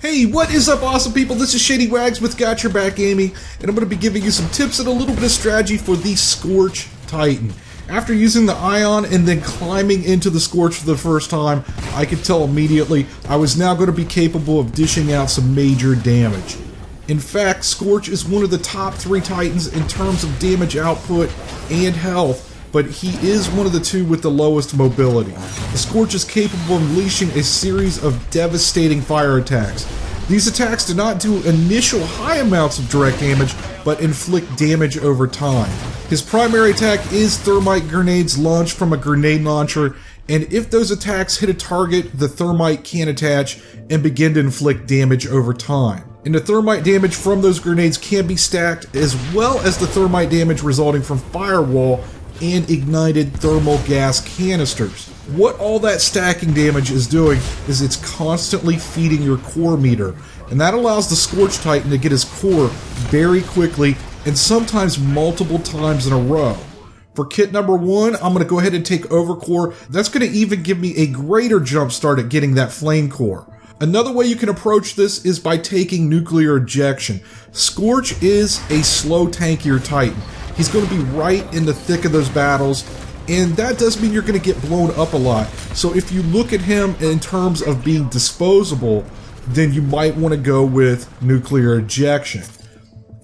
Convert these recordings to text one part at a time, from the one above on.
Hey, what is up, awesome people? This is Shady Wags with Got Your Back Gaming, and I'm going to be giving you some tips and a little bit of strategy for the Scorch Titan. After using the Ion and then climbing into the Scorch for the first time, I could tell immediately I was now going to be capable of dishing out some major damage. In fact, Scorch is one of the top 3 Titans in terms of damage output and health, but he is one of the 2 with the lowest mobility. The Scorch is capable of unleashing a series of devastating fire attacks. These attacks do not do initial high amounts of direct damage, but inflict damage over time. His primary attack is thermite grenades launched from a grenade launcher, and if those attacks hit a target, the thermite can attach and begin to inflict damage over time. And the thermite damage from those grenades can be stacked, as well as the thermite damage resulting from firewall and ignited thermal gas canisters. What all that stacking damage is doing is it's constantly feeding your core meter, and that allows the Scorch Titan to get his core very quickly and sometimes multiple times in a row. For kit number 1, I'm going to go ahead and take Overcore. That's going to even give me a greater jump start at getting that flame core. Another way you can approach this is by taking nuclear ejection. Scorch is a slow, tankier Titan. He's going to be right in the thick of those battles, and that does mean you're going to get blown up a lot. So if you look at him in terms of being disposable, then you might want to go with nuclear ejection.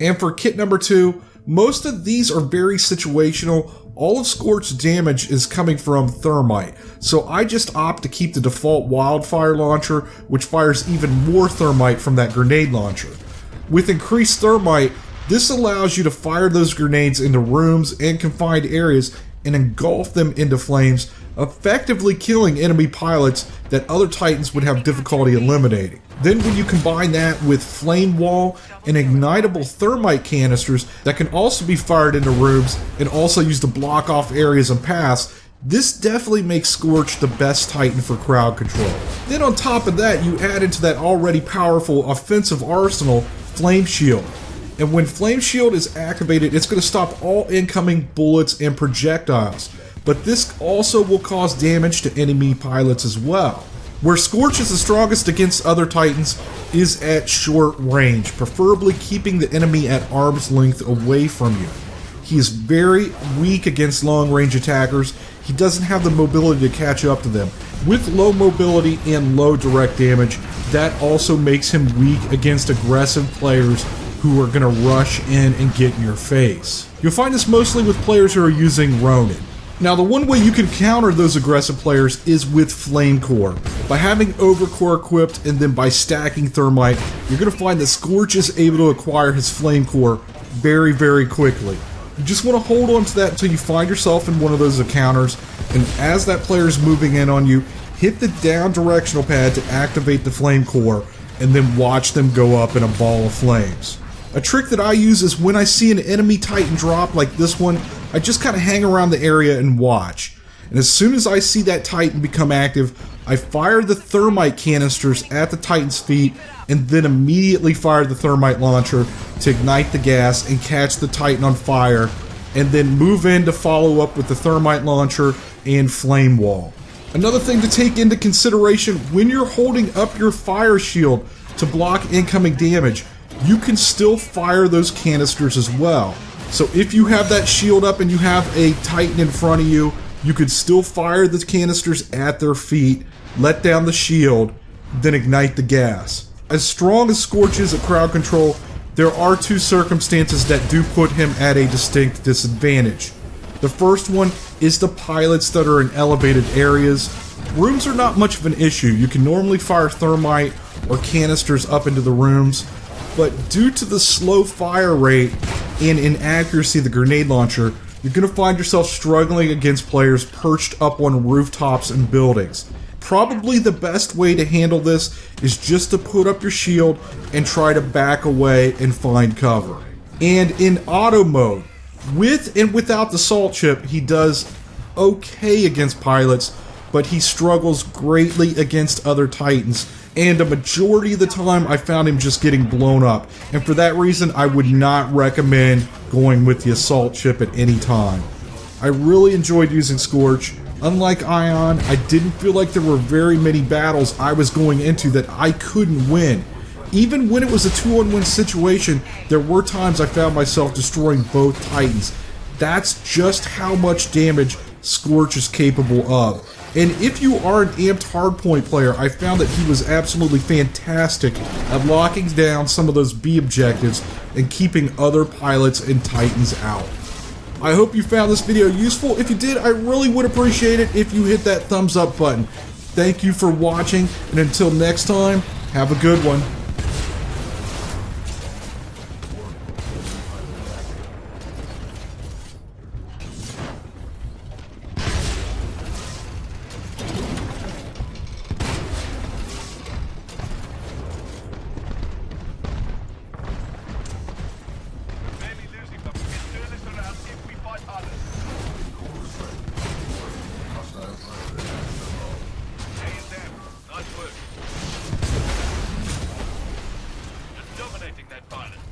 And for kit number 2, most of these are very situational. All of Scorch's damage is coming from thermite, so I just opt to keep the default wildfire launcher, which fires even more thermite from that grenade launcher. With increased thermite, this allows you to fire those grenades into rooms and confined areas and engulf them into flames, effectively killing enemy pilots that other Titans would have difficulty eliminating. Then when you combine that with flame wall and ignitable thermite canisters that can also be fired into rooms and also used to block off areas and paths, this definitely makes Scorch the best Titan for crowd control. Then on top of that, you add into that already powerful offensive arsenal, Flame Shield. And when Flame Shield is activated, it's going to stop all incoming bullets and projectiles. But this also will cause damage to enemy pilots as well. Where Scorch is the strongest against other Titans is at short range, preferably keeping the enemy at arm's length away from you. He is very weak against long-range attackers. He doesn't have the mobility to catch up to them. With low mobility and low direct damage, that also makes him weak against aggressive players who are going to rush in and get in your face. You'll find this mostly with players who are using Ronin. Now, the one way you can counter those aggressive players is with Flame Core. By having Overcore equipped and then by stacking thermite, you're going to find that Scorch is able to acquire his Flame Core very, very quickly. You just want to hold on to that until you find yourself in one of those encounters, and as that player is moving in on you, hit the down directional pad to activate the Flame Core, and then watch them go up in a ball of flames. A trick that I use is when I see an enemy Titan drop like this one, I just kind of hang around the area and watch. And as soon as I see that Titan become active, I fire the thermite canisters at the Titan's feet and then immediately fire the thermite launcher to ignite the gas and catch the Titan on fire, and then move in to follow up with the thermite launcher and flame wall. Another thing to take into consideration when you're holding up your fire shield to block incoming damage, you can still fire those canisters as well. So if you have that shield up and you have a Titan in front of you, you could still fire the canisters at their feet, let down the shield, then ignite the gas. As strong as Scorch is at crowd control, there are 2 circumstances that do put him at a distinct disadvantage. The first one is the pilots that are in elevated areas. Rooms are not much of an issue. You can normally fire thermite or canisters up into the rooms, but due to the slow fire rate and inaccuracy of the grenade launcher, you're going to find yourself struggling against players perched up on rooftops and buildings. Probably the best way to handle this is just to put up your shield and try to back away and find cover. And in auto mode, with and without the salt chip, he does okay against pilots, but he struggles greatly against other Titans, and a majority of the time I found him just getting blown up, and for that reason I would not recommend going with the assault chip at any time. I really enjoyed using Scorch. Unlike Ion, I didn't feel like there were very many battles I was going into that I couldn't win. Even when it was a 2-on-1 situation, there were times I found myself destroying both Titans. That's just how much damage Scorch is capable of. And if you are an amped hardpoint player, I found that he was absolutely fantastic at locking down some of those B objectives and keeping other pilots and Titans out. I hope you found this video useful. If you did, I really would appreciate it if you hit that thumbs up button. Thank you for watching, and until next time, have a good one. Dominating that pilot.